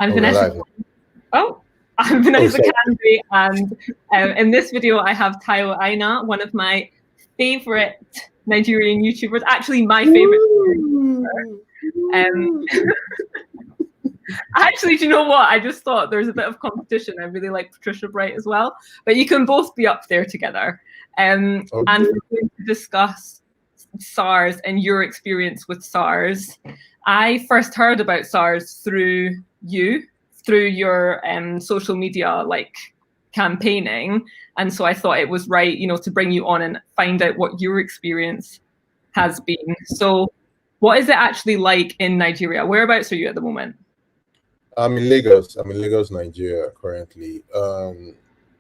I'm Oh, we're Vanessa. live. Oh, I'm Vanessa sorry. Candy, and in this video I have Aina, one of my favorite Nigerian YouTubers. Actually, my favorite. Actually, do you know what? I just thought there's a bit of competition. I really like Patricia Bright as well, but you can both be up there together. And we're going to discuss SARS and your experience with SARS. I first heard about SARS through your social media campaigning, and so I thought it was right, to bring you on and find out what your experience has been. So, what is it actually like in Nigeria? Whereabouts are you at the moment? I'm in Lagos. Nigeria currently.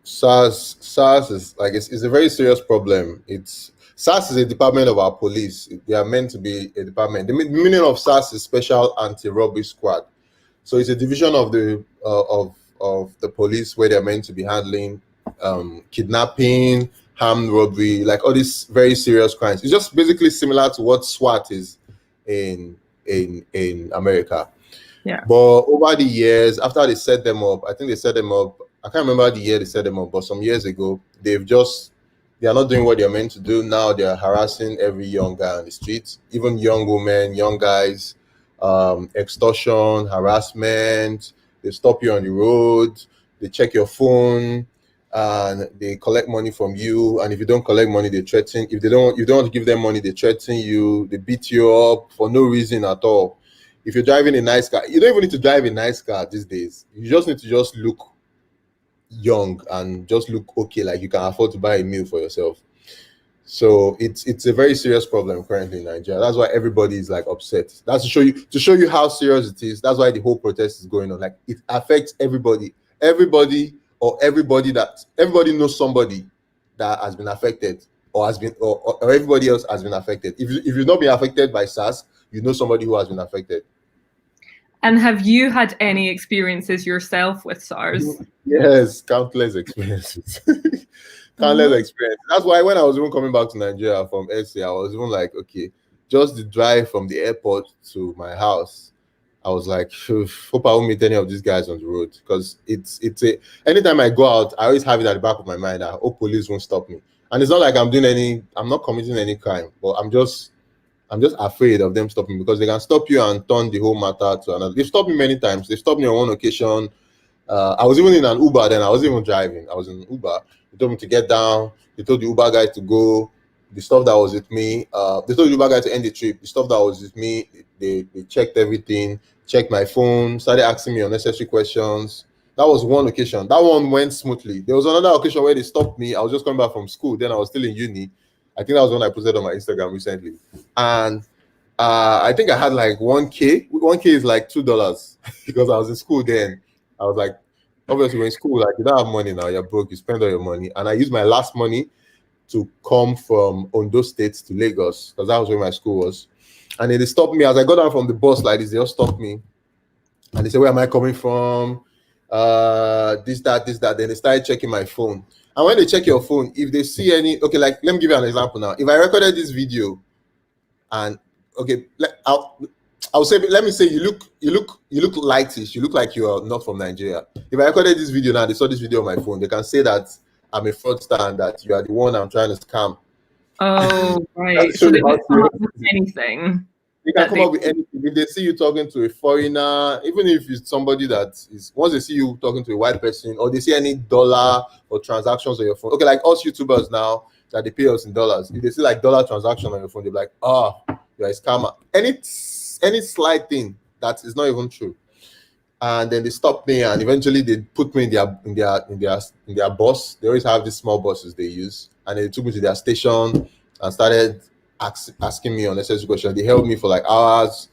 SARS is like it's a very serious problem. SARS is a department of our police. They are meant to be a department. The meaning of SARS is Special Anti-Robbery Squad. So it's a division of the police where they're meant to be handling kidnapping, armed robbery, like all these very serious crimes. It's just basically similar to what SWAT is in America. Yeah. But over the years, after they set them up, I think they set them up. I can't remember the year they set them up, but some years ago, they are not doing what they're meant to do. Now they're harassing every young guy on the streets, even young women, young guys, extortion, harassment. They stop you on the road, they check your phone, and they collect money from you. And if you don't collect money, they threaten. If you don't give them money, they threaten you. They beat you up for no reason at all. If you're driving a nice car, you don't even need to drive a nice car these days. You just need to just look young and just look okay, like you can afford to buy a meal for yourself. So it's a very serious problem currently in Nigeria. That's why everybody is like upset. That's to show you how serious it is. That's why the whole protest is going on. Like it affects everybody. Everybody knows somebody that has been affected or everybody else has been affected. If you've not been affected by SARS, you know somebody who has been affected. And have you had any experiences yourself with SARS? Yes, countless experiences. Countless experiences. That's why when I was even coming back to Nigeria from SA, I was even like, okay, just the drive from the airport to my house, I was like, hope I won't meet any of these guys on the road, because anytime I go out, I always have it at the back of my mind that hope police won't stop me. And it's not like I'm not committing any crime, but I'm just afraid of them stopping me, because they can stop you and turn the whole matter to another. They've stopped me many times. They stopped me on one occasion. I was even in an Uber then. I wasn't even driving. I was in an Uber. They told me to get down. They told the Uber guy to go. The stuff that was with me, they told the Uber guy to end the trip. The stuff that was with me, they checked everything, checked my phone, started asking me unnecessary questions. That was one occasion. That one went smoothly. There was another occasion where they stopped me. I was just coming back from school. Then I was still in uni. I think that was when I posted on my Instagram recently. And I think I had like 1K. 1K is like $2 because I was in school then. I was like, obviously, when in school, like you don't have money now, you're broke, you spend all your money. And I used my last money to come from Ondo State to Lagos, because that was where my school was. And then they stopped me as I got down from the bus like this. They all stopped me. And they said, where am I coming from? This, that. Then they started checking my phone. And when they check your phone, if they see okay, like let me give you an example now. If I recorded this video, and okay, I'll say, let me say you look lightish. You look like you are not from Nigeria. If I recorded this video now, they saw this video on my phone, they can say that I'm a fraudster and that you are the one I'm trying to scam. Oh, right. So they can come up with anything. They can come up with anything. If they see you talking to a foreigner, even if it's somebody that is, once they see you talking to a white person, or they see any dollar or transactions on your phone, okay, like us YouTubers now that they pay us in dollars, if they see like dollar transaction on your phone, they're like, you're a scammer. Any slight thing that is not even true. And then they stopped me, and eventually they put me in their bus. They always have these small buses they use, and they took me to their station and started asking me unnecessary questions. They held me for like hours,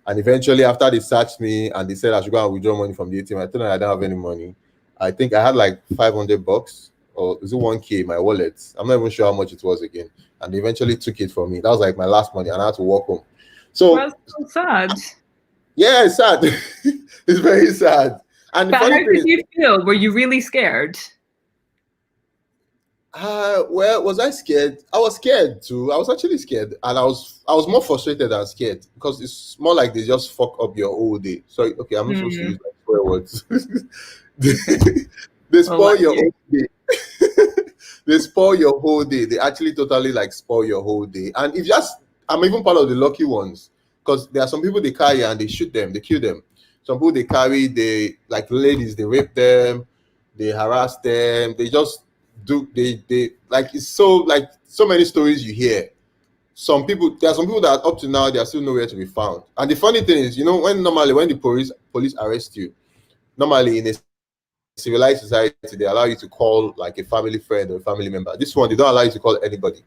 and eventually after they searched me and they said I should go and withdraw money from the ATM, I told them I don't have any money. I think I had like $500 or is it 1K in my wallet? I'm not even sure how much it was again. And they eventually took it from me. That was like my last money, and I had to walk home. So that's so sad. Yeah, it's sad. It's very sad. And but how did you feel? Were you really scared? Well, was I scared? I was scared too. I was actually scared, and I was more frustrated than scared, because it's more like they just fuck up your whole day. So okay, I'm not supposed to use like spoil what? They spoil your whole day. They spoil your whole day. They actually totally like spoil your whole day. And if just, I'm even part of the lucky ones, because there are some people they carry and they shoot them, they kill them. Some people they carry, they like ladies, they rape them, they harass them, they just do, they like, it's so like so many stories you hear. Some people, there are some people that up to now they are still nowhere to be found. And the funny thing is, when normally when the police arrest you, normally in a civilized society, they allow you to call like a family friend or a family member. This one, they don't allow you to call anybody.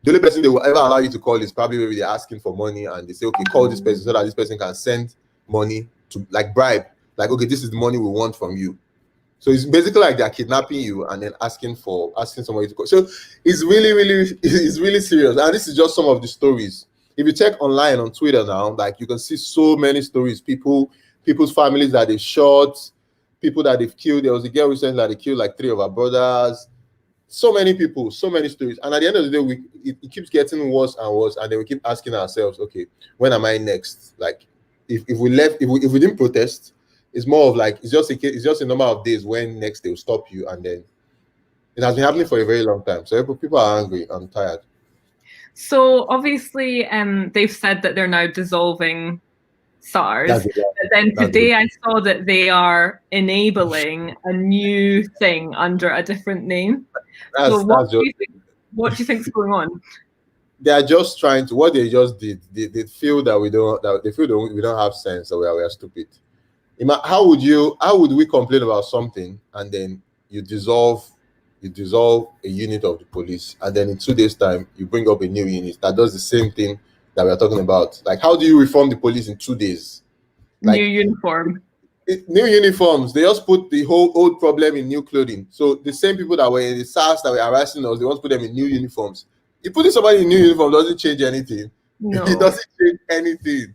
The only person they will ever allow you to call is probably maybe they're asking for money and they say, okay, call this person so that this person can send money to like bribe. Like, okay, this is the money we want from you. So it's basically like they're kidnapping you and then asking somebody to call. So it's really serious. And this is just some of the stories. If you check online on Twitter now, like you can see so many stories, people's families that they shot, people that they've killed. There was a girl recently that they killed like 3 of her brothers. So many people, so many stories. And at the end of the day, it keeps getting worse and worse. And then we keep asking ourselves, okay, when am I next? Like if we didn't protest, it's more of like it's just a number of days when next they will stop you, and then it has been happening for a very long time. So people are angry and tired. So obviously, they've said that they're now dissolving SARS. But then today I saw that they are enabling a new thing under a different name. So what do you think is going on? They are just trying to. What they just did. They feel that we don't have sense, or we are stupid. How would we complain about something and then you dissolve a unit of the police, and then in 2 days time you bring up a new unit that does the same thing that we are talking about? Like, how do you reform the police in 2 days? Like, new uniform. New uniforms. They just put the whole old problem in new clothing. So the same people that were in the SARS that were harassing us, they want to put them in new uniforms. You putting somebody in new uniform doesn't change anything. No. It doesn't change anything.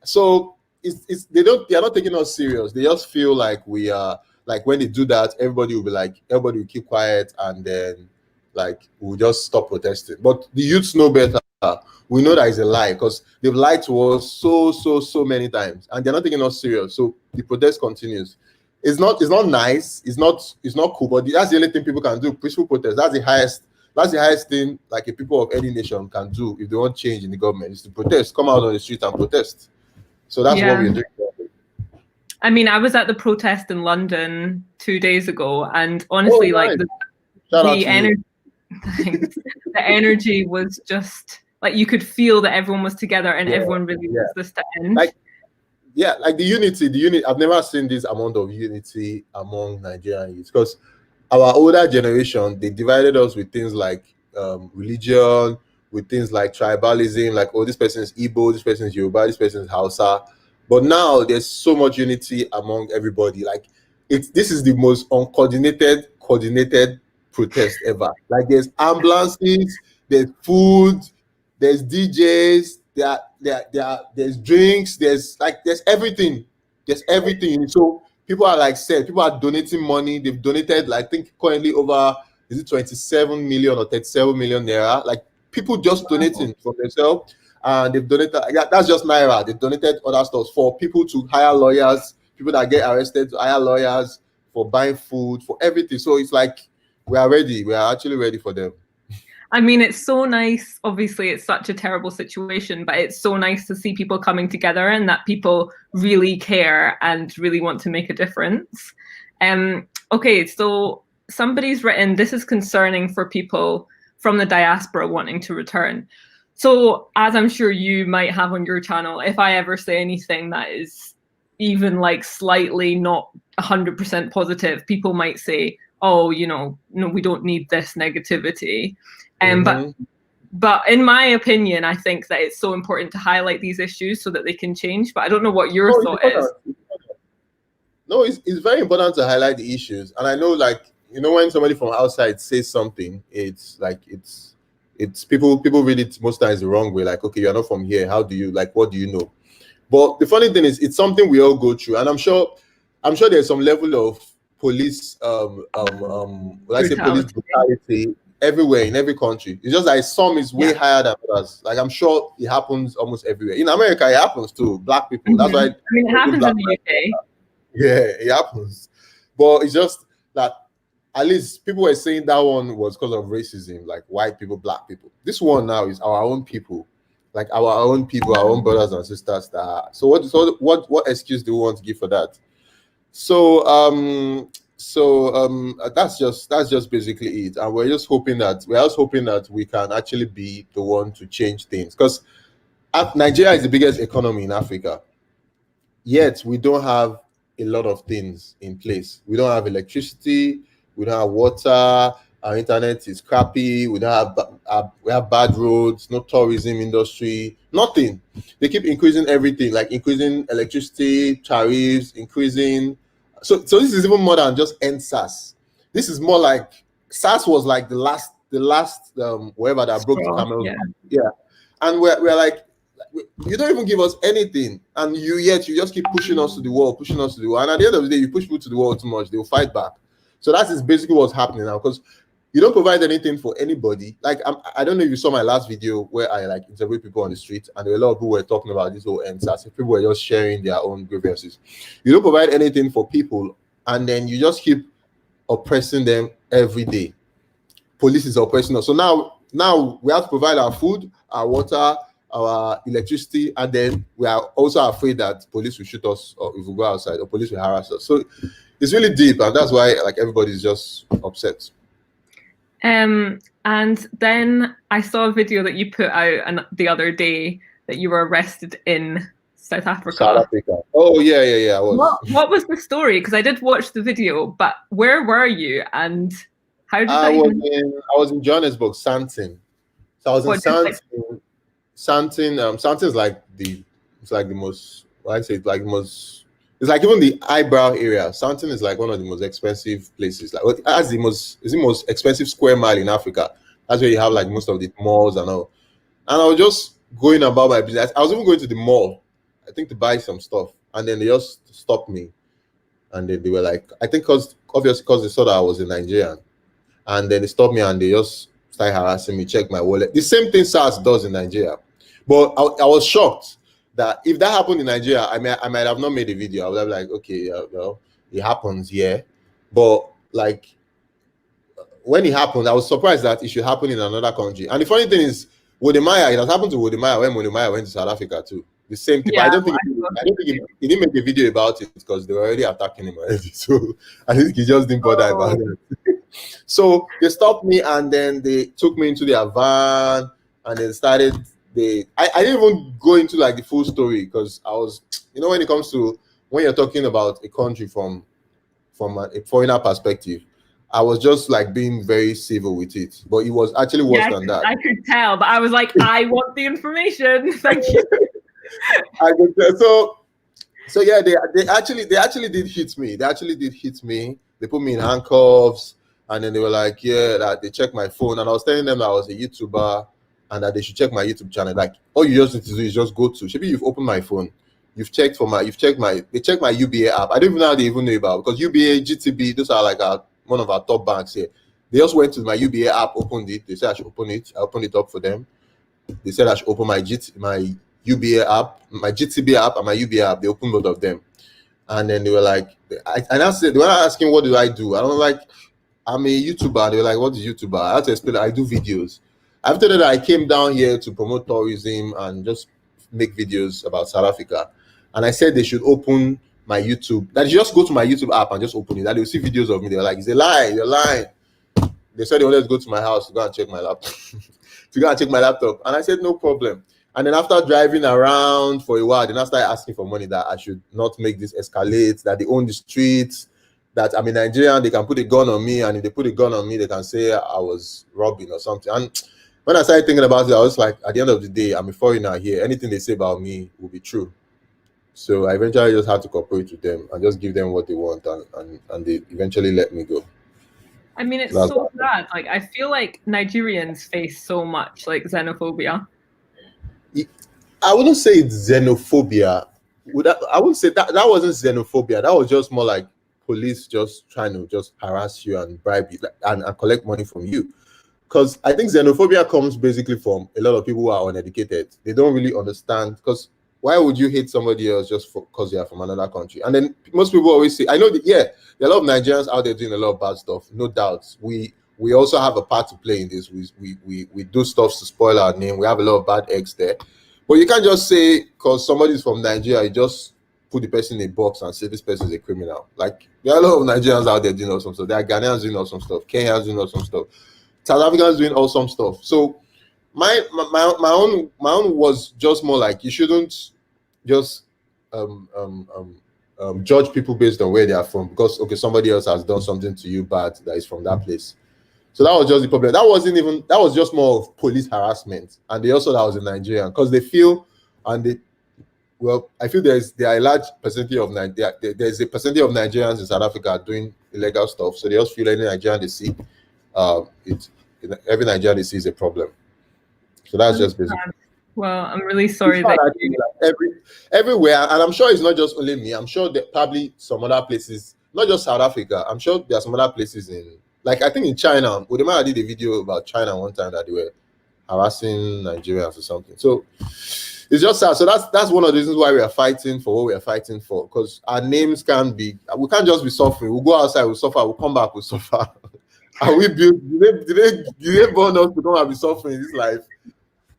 So they are not taking us serious. They just feel like we are, like, when they do that, everybody will keep quiet, and then like we'll just stop protesting. But the youths know better. We know that is a lie, because they've lied to us so many times, and they're not taking us serious. So the protest continues. It's not nice. It's not cool. But that's the only thing people can do. Peaceful protest. That's the highest thing like a people of any nation can do if they want change in the government, is to protest. Come out on the street and protest. So that's what we're doing. I mean, I was at the protest in London 2 days ago, and honestly, like the energy was just like, you could feel that everyone was together and everyone really wants this to end. Like the unity. I've never seen this amount of unity among Nigerian youth, because our older generation, they divided us with things like religion, with things like tribalism, like, oh, this person is Igbo, this person is Yoruba, this person is Hausa. But now there's so much unity among everybody. Like, this is the most coordinated protest ever. Like, there's ambulances, there's food, there's DJs, there's drinks, there's everything. There's everything. So people are donating money. They've donated, I think currently over, is it 27 million or 37 million naira? Like, people just donating from themselves. And they've donated, that's just naira. They've donated other stuff for people to hire lawyers, people that get arrested to hire lawyers, for buying food, for everything. So it's like, we are ready. We are actually ready for them. I mean, it's so nice. Obviously, it's such a terrible situation, but it's so nice to see people coming together and that people really care and really want to make a difference. Okay, so somebody's written, this is concerning for people from the diaspora wanting to return. So, as I'm sure you might have on your channel, if I ever say anything that is even like slightly not 100% positive, people might say, oh, no, we don't need this negativity. But in my opinion, I think that it's so important to highlight these issues so that they can change. But I don't know what your thought is. No, it's very important to highlight the issues. And I know, like, when somebody from outside says something, it's like, it's people read it most times the wrong way. Like, okay, you're not from here. How do you, like, what do you know? But the funny thing is, it's something we all go through. And I'm sure there's some level of police, police brutality everywhere in every country. It's just like some is way higher than others. Like, I'm sure it happens almost everywhere. In America, it happens to Black people. That's why. I mean, it happens in the UK. Yeah, it happens. But it's just that at least people were saying that one was because of racism, like white people, black people. This one now is our own people, like our own people, our own brothers and sisters. So what excuse do we want to give for that? So that's just basically it, and we're just hoping that we can actually be the one to change things, because Nigeria is the biggest economy in Africa, yet we don't have a lot of things in place. We don't have electricity, we don't have water, our internet is crappy, we don't have we have bad roads, no tourism industry, nothing. They keep increasing everything, like increasing electricity tariffs, increasing. So this is even more than just NSAS. This is more like SARS was like the last whatever that broke the camel's back. Yeah. And we're like, you don't even give us anything, and you just keep pushing us to the wall, and at the end of the day, you push people to the wall too much, they'll fight back. So that is basically what's happening now, because you don't provide anything for anybody. Like I don't know if you saw my last video where I like interviewed people on the street, and there were a lot of people who were talking about this whole NSAS. People were just sharing their own grievances. You don't provide anything for people, and then you just keep oppressing them every day. Police is oppressing us. So now we have to provide our food, our water, our electricity, and then we are also afraid that police will shoot us, or if we go outside, or police will harass us. So it's really deep, and that's why like everybody's just upset. And then I saw a video that you put out the other day that you were arrested in South Africa. South Africa. Oh yeah. I was. What was the story? Because I did watch the video, but where were you, and how did I was in Johannesburg, Sandton. So I was in Sandton. Sandton is like the most. Well, I say it's like the most. It's like even the eyebrow area. Sandton is like one of the most expensive places. Like it's the most expensive square mile in Africa. That's where you have like most of the malls and all. And I was just going about my business. I was even going to the mall, I think, to buy some stuff, and then they just stopped me, and they were like, I think obviously because they saw that I was a Nigerian, and then they stopped me and they just started harassing me, check my wallet. The same thing SARS does in Nigeria, but I was shocked that if that happened in Nigeria, I might have not made a video. I would have like, okay, well, it happens, yeah. But like when it happened, I was surprised that it should happen in another country. And the funny thing is, Wodemaya, it has happened to Wodemaya when Wodemaya went to South Africa too. The same people. Yeah, I don't think he didn't make a video about it because they were already attacking him already. So I think he just didn't bother about it. So they stopped me, and then they took me into their van, and then started. I didn't even go into like the full story, because I was, when it comes to when you're talking about a country from a foreigner perspective, I was just like being very civil with it, but it was actually worse than that. I could tell, but I was like, I want the information. Thank you. I could tell. So yeah, they actually did hit me. They put me in handcuffs, and then they were like, yeah, that they checked my phone, and I was telling them that I was a YouTuber, and that they should check my YouTube channel. Like, all you just need to do is just go to. Maybe you've opened my phone, they checked my UBA app. I don't even know how they even know about it, because UBA, GTB, those are like one of our top banks here. They just went to my UBA app, opened it. They said I should open it. I opened it up for them. They said I should open my UBA app, my GTB app, and my UBA app. They opened both of them, and then they were like, I said, they were asking what do I do. I don't like. I'm a YouTuber. They were like, what is YouTuber? I had to explain that I do videos. After that, I came down here to promote tourism and just make videos about South Africa. And I said they should open my YouTube. That you just go to my YouTube app and just open it. That they'll see videos of me. They were like, it's a lie, you're lying. They said they wanted to go to my house to go and check my laptop. And I said, no problem. And then after driving around for a while, then I started asking for money, that I should not make this escalate, that they own the streets, that I'm a Nigerian, they can put a gun on me, and if they put a gun on me, they can say I was robbing or something. And when I started thinking about it, I was like, at the end of the day, I'm a foreigner here. Anything they say about me will be true. So I eventually just had to cooperate with them and just give them what they want, and they eventually let me go. I mean, it's so bad. Like, I feel like Nigerians face so much like xenophobia. I wouldn't say it's xenophobia. I wouldn't say that wasn't xenophobia. That was just more like police just trying to just harass you and bribe you and collect money from you. Because I think xenophobia comes basically from a lot of people who are uneducated. They don't really understand, because why would you hate somebody else just because they are from another country? And then most people always say, I know that, yeah, there are a lot of Nigerians out there doing a lot of bad stuff, no doubt. We also have a part to play in this. We do stuff to spoil our name. We have a lot of bad eggs there. But you can't just say because somebody's from Nigeria, you just put the person in a box and say this person is a criminal. Like, there are a lot of Nigerians out there doing awesome stuff. There are Ghanaians doing awesome stuff, Kenyans doing awesome stuff, South Africans doing awesome stuff. So my own was just more like, you shouldn't just judge people based on where they are from, because okay, somebody else has done something to you bad that is from that place. So that was just the problem. That was just more of police harassment. And they also, that was in Nigeria, because they feel, and they, well, I feel there are a large percentage of there's a percentage of Nigerians in South Africa doing illegal stuff. So they just feel any Nigerian they see, every Nigerian they see is a problem. So that's just basically. Well, I'm really sorry that you... everywhere, and I'm sure it's not just only me. I'm sure that probably some other places, not just South Africa. I'm sure there are some other places in, like I think in China. Udema did a video about China one time that they were harassing Nigerians or something. So it's just sad. So that's one of the reasons why we are fighting for what we are fighting for, because our names can't be. We can't just be suffering. We'll go outside, we'll suffer. We'll come back, we'll suffer. And we build. Did they born us to come and be suffering in this life?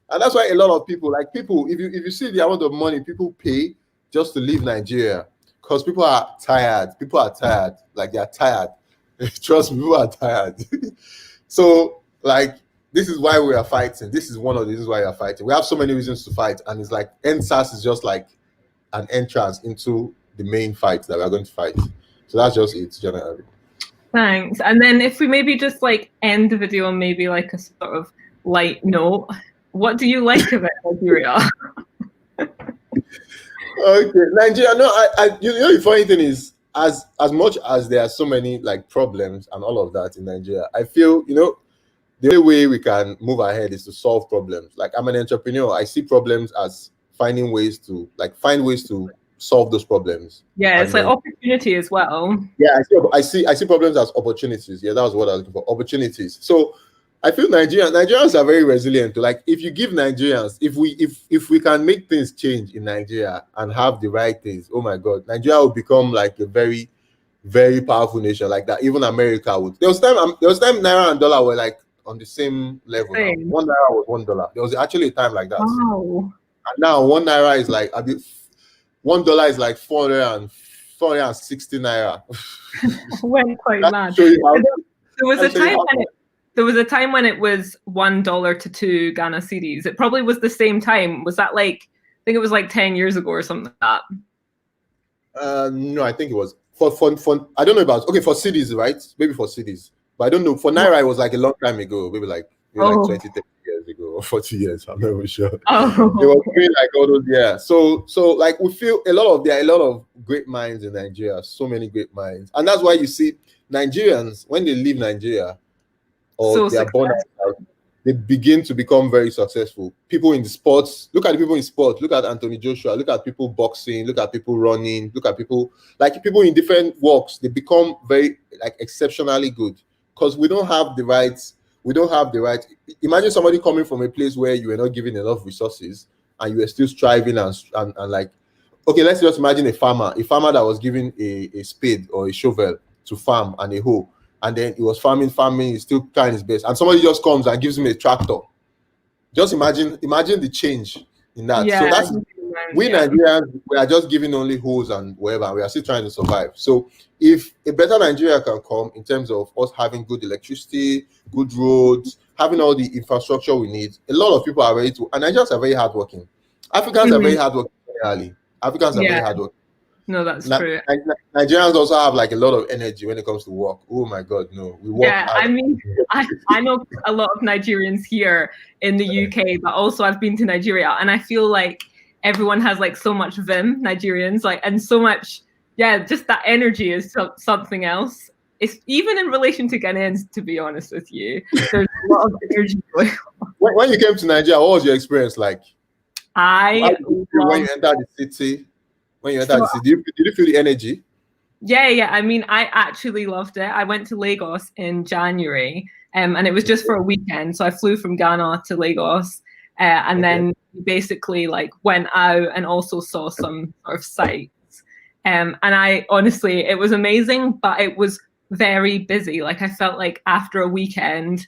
And that's why a lot of people, like people, if you see the amount of money people pay just to leave Nigeria, because people are tired. People are tired. Like, they are tired. Trust me, people are tired. So, like, this is why we are fighting. This is one of the reasons why we are fighting. We have so many reasons to fight, and it's like NSAS is just like an entrance into the main fight that we are going to fight. So that's just it, generally. Thanks. And then if we maybe just like end the video on maybe like a sort of light note. What do you like about Nigeria? Okay, Nigeria. No, you know, the funny thing is, as much as there are so many like problems and all of that in Nigeria, I feel, you know, the only way we can move ahead is to solve problems. Like, I'm an entrepreneur. I see problems as finding ways to solve those problems. Yeah, it's like opportunity as well. Yeah, I see problems as opportunities. Yeah, that was what I was looking for. Opportunities. So I feel Nigerians are very resilient. Like, if you give Nigerians, if we can make things change in Nigeria and have the right things, oh my God, Nigeria will become like a very, very powerful nation like that. Even America would. There was time naira and dollar were like on the same level. Now. 1 naira was $1. There was actually a time like that. Wow. And now 1 naira is like $1 is like 460 naira. Went quite mad. There was a time when it was $1 to 2 Ghana cedis. It probably was the same time. Was that like, I think it was like 10 years ago or something like that? No, I think it was for I don't know about, okay, for cities, right? Maybe for cities. But I don't know. For naira, it was like a long time ago. Maybe like 20, 30 years ago or 40 years. I'm not even sure. Oh. It was really like all those, yeah. So like we feel there are a lot of great minds in Nigeria. So many great minds. And that's why you see Nigerians, when they leave Nigeria, or they are born out, they begin to become very successful. People in the sports, look at the people in sports, look at Anthony Joshua, look at people boxing, look at people running, look at people in different walks, they become very like exceptionally good because we don't have the right. Imagine somebody coming from a place where you were not given enough resources and you were still striving and like, okay, let's just imagine a farmer that was given a spade or a shovel to farm and a hoe. And then he was farming, he's still trying his best. And somebody just comes and gives him a tractor. Just imagine the change in that. Yeah, so that's Nigerians, we are just giving only hoes and whatever, and we are still trying to survive. So if a better Nigeria can come in terms of us having good electricity, good roads, having all the infrastructure we need, a lot of people are ready to, and Nigerians are very hardworking. Africans are very hardworking generally. Africans are very hardworking. No, that's true. Nigerians also have like a lot of energy when it comes to work. Oh my God, no, we work. Yeah, hard. I mean, I know a lot of Nigerians here in the UK, but also I've been to Nigeria, and I feel like everyone has like so much vim, Nigerians, like, and so much, just that energy is something else. It's even in relation to Ghanaians, to be honest with you. There's a lot of energy going on. When you came to Nigeria, what was your experience like? When you entered the city. When you entered the city, did you feel the energy? Yeah. I mean, I actually loved it. I went to Lagos in January, and it was just for a weekend. So I flew from Ghana to Lagos, and then we basically like went out and also saw some sort of sights. And I honestly, it was amazing, but it was very busy. Like I felt like after a weekend,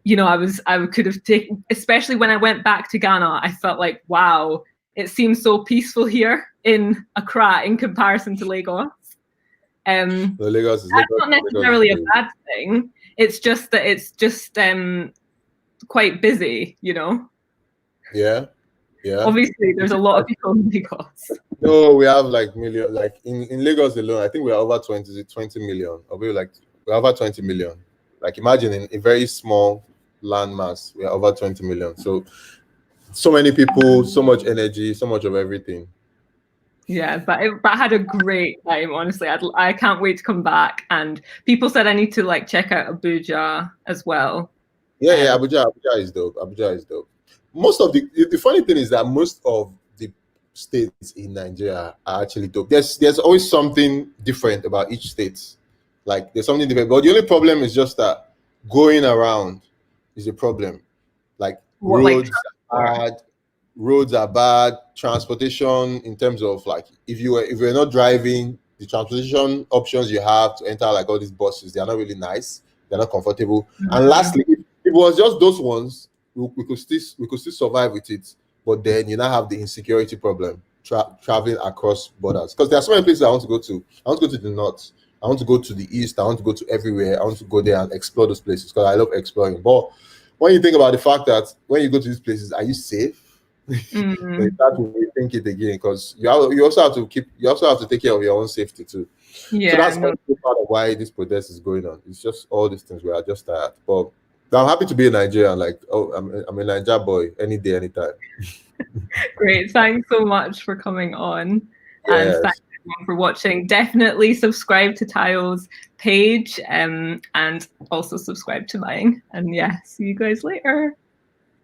you know, I could have taken, especially when I went back to Ghana, I felt like, wow, it seems so peaceful here in Accra in comparison to Lagos. Lagos is that's not necessarily a bad thing. It's just that it's just quite busy, you know. Yeah. Obviously, there's a lot of people in Lagos. No, we have like million, like in Lagos alone, I think we're over 20 million. Or we're over 20 million. Like imagine in a very small landmass, we're over 20 million. So many people, so much energy, so much of everything. Yeah, but I had a great time, honestly. I can't wait to come back. And people said I need to like check out Abuja as well. Yeah, Abuja is dope. Abuja is dope. Most of the funny thing is that most of the states in Nigeria are actually dope. There's always something different about each state. Like there's something different, but the only problem is just that going around is a problem. Like roads are bad. Transportation in terms of like if you're not driving, the transportation options you have to enter like all these buses, they are not really nice. They're not comfortable. And lastly, if it was just those ones, we could still survive with it. But then you now have the insecurity problem traveling across borders, because there are so many places I want to go to. I want to go to the north. I want to go to the east. I want to go to everywhere. I want to go there and explore those places because I love exploring. But when you think about the fact that when you go to these places, are you safe? Then you start to rethink it again, because you also have to take care of your own safety too. Yeah, so that's also part of why this protest is going on. It's just all these things we are just tired. But I'm happy to be in Nigeria. Like, I'm a Nigeria boy any day, anytime. Great. Thanks so much for coming on. Yes. And thanks everyone for watching. Definitely subscribe to Tayo's page and also subscribe to mine. And yeah, see you guys later.